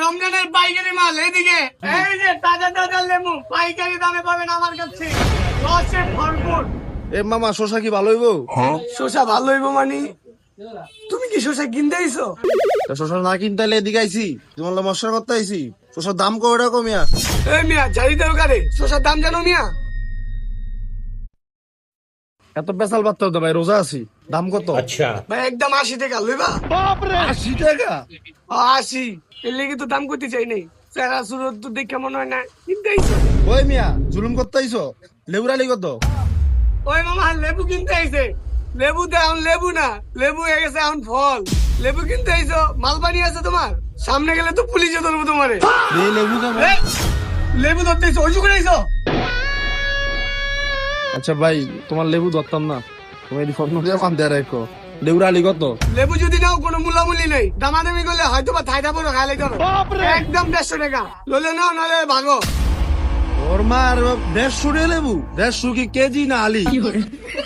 রমজানের পাইকারি মাল এদিকে, এই যে তাজা তাজা লেবু পাইকারি দামে পাবেন আমার কাছে, রসে ভরপুর। এ মামা শশা কি ভালো হইবো? শসা ভালো হইব মানে? তুমি কি শসা কিনতে আইছো? শশা না কিনতে হলে এদিকে আইছি, তোমার মশলা করতে আইছি। শশার দাম কয়টা কমিয়া? এই মিয়া জারি দেও কারে, শসার দাম জানো মিয়া? এত পেশাল পাত্র তো ভাই, রোজা আছি। দাম কত? ভাই একদম 80 টাকা লইবা? 80 টাকা? 80 এর লেগে তো দাম করতে চাই নাই। চেহারা সুরত তো দেখে মনে হয় না কিনতে আইছো। ওই মিয়া জুলুম করতে আইছো। লেবুরালি কত? ওই মামা লেবু কিনতে আইছে। লেবু তো এখন লেবু না, লেবু হয়ে গেছে এখন ফল। লেবু কিনতে আইছো, মালবানি আছে তোমার? সামনে গেলে তো পুলিশে ধরবো তোমারে। এই লেবু কেমন? এই, লেবু ধরতে আইছো, ওই করে আইছো? আচ্ছা ভাই, তোমার লেবু ধরতাম না, তুমি এই ফোন দিয়ে কান দিয়ে রাখো। লেবুরালি কত? লেবু যদি নাও কোনো মূলামূলি নেই, দামাদামি করলে হয়তো বা থাইটা পড়ো খাই লাগবে। একদম 150 টাকা ললে নাও, নাহলে ভাগো। ওর মা আর 150 লেবু? 150 কি কেজি না আলি?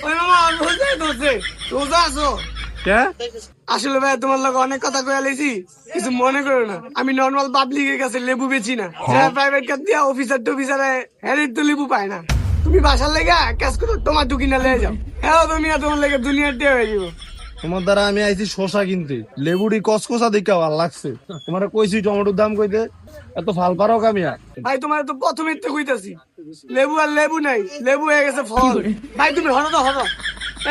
ওই মামা রোজাই ধরছে, রোজা আছো? কে? আসলে ভাই তোমার লোক অনেক কথা কয়ে লেছি, কিছু মনে করো না। আমি নর্মাল পাবলিকের কাছে লেবু বেচি না, যারা প্রাইভেট কার দিয়া অফিসার টফিসারে হেরির তো লেবু পায় না। তুমি বাসার লেগে কাজ করো, তোমার টুকি না লেগে যাও। হ্যাঁ তুমি আর তোমার লেগে দুনিয়ার দিয়ে হয়ে যাবো। তোমার দ্বারা আমি আইছি শশা কিনতে, লেবুড়ি কসকসা দেখে ভালো লাগছে। তোমার কইছি টমেটোর দাম কইতে, এত ফাল পারো কামিয়া? ভাই তোমার তো প্রথমে তো কইতাছি, লেবু আর লেবু নাই, লেবু হয়ে গেছে ফল। ভাই তুমি হরো তো হরো।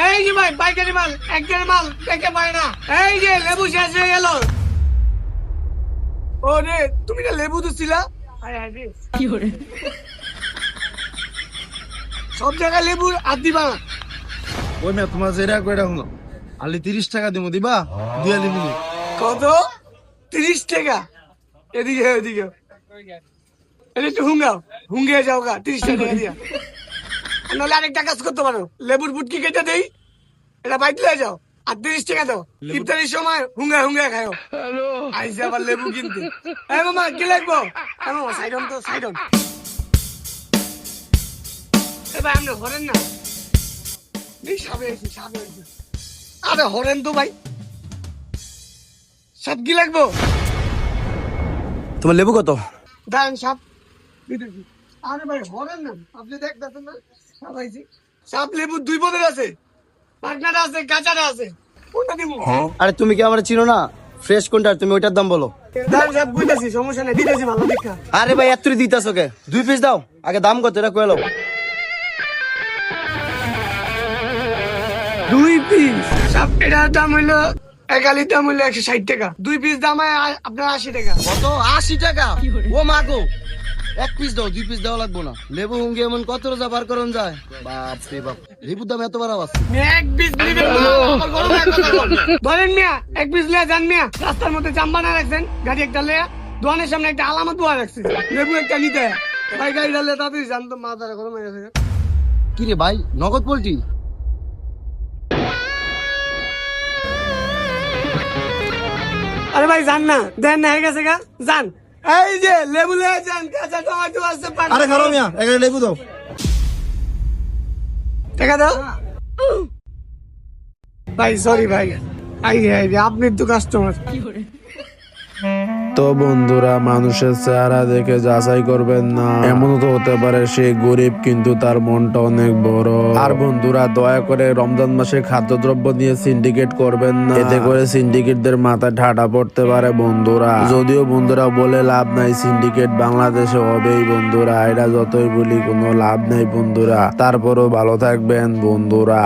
এই যে ভাই পাইকারি মাল, একটার মাল দেখে পায় না। এই যে লেবু শেষ হয়ে গেল। ও রে, তুমি না লেবু দিছিলা? আয় আয় রে। সব জায়গায় লেবু আর দিবা না। ওই মেয়ে তোমার যেটা কয়টা হলো, আলি 30 টাকা দিব, দিবা? দুই আলি দিবি। কত? 30 টাকা? এদিকে এদিকে একটু হুঙ্গাও, হুঙ্গে যাও গা, 30 টাকা দিয়া। নাহলে আরেকটা কাজ করতে পারো, লেবুর বুটকি কেটে দেই, এটা বাইতে লয়ে যাও, আর 30 টাকা দাও। ইফতারির সময় হুঙ্গা হুঙ্গা খাও। আইসে আবার লেবু কিনতে। এই মামা কি লাগবো? এই মামা সাইডন তো সাইডন। এ ভাই আপনি হরেন না? এই সাবে এসে সাবে এসে। আরে হরেন তো ভাই। সব কি লাগবো? তোমার লেবু কত? দাঁড়ান সাপ দিতেছি। আরে ভাই হরেন না, আপনি দেখতেছেন না সাপ আইছি। সাপ লেবু দুই পদের আছে, পাকনাটা আছে, কাঁচাটা আছে, কোনটা দিব? আরে তুমি কি আমার চিনো না? ফ্রেশ কোনটা, তুমি ওইটার দাম বলো। দাঁড়ান সাপ বুঝতেছি, সমস্যা নেই, দিতেছি ভালো দেখা। আরে ভাই এত দিতেছো কে? 2 পিস দাও, আগে দাম কত এটা কয়ে নাও। 2 পিস সাপ, এটার দাম হইলো, এক আলির দাম হইলো 160 টাকা। 2 পিস দাম হয় আপনার 80 টাকা। কত? 80 টাকা? ও মা গো, 1 পিস দাও, 2 পিস দেওয়া লাগবো না। লেবু হুঙ্গে এমন কত রোজা বার করন যায়? বাপ রে বাপ, লেবুর দাম এত বাড়া আছে? এক পিস নিবেন না, আমার গরম হয়ে কথা বল। ধরেন মিয়া, এক পিস লিয়া যান মিয়া। রাস্তার মধ্যে জাম বানা রাখছেন, গাড়ি একটা লিয়া, দোকানের সামনে একটা আলামত বোয়া রাখছে, লেবু একটা নিতে। ভাই গাড়ি ডালে তাড়াতাড়ি যান তো, মাথা গরম হয়ে গেছে। কি রে ভাই, নগদ পোল্ট্রি? আরে ভাই যান না, দেন না হয়ে গেছে গা, যান। এই যে লেবু লিয়া যান, কাঁচা টমেটো আছে, আরে খারাপ মিয়া, একটা লেবু দাও। টাকা দাও। ভাই সরি ভাই, আপনি তো কাস্টমার। তো বন্ধুরা, মানুষের চেহারা দেখে যাচাই করবেন না, এমনও তো হতে পারে সে গরিব কিন্তু তার মনটা অনেক বড়। আর বন্ধুরা দয়া করে রমজান মাসে খাদ্যদ্রব্য নিয়ে সিন্ডিকেট করবেন না, এতে করে সিন্ডিকেটদের মাথায় ঠাডা পড়তে পারে বন্ধুরা। যদিও বন্ধুরা বলে লাভ নাই, সিন্ডিকেট বাংলাদেশে হবেই বন্ধুরা, এটা যতই বলি কোনো লাভ নাই বন্ধুরা। তারপরও ভালো থাকবেন বন্ধুরা।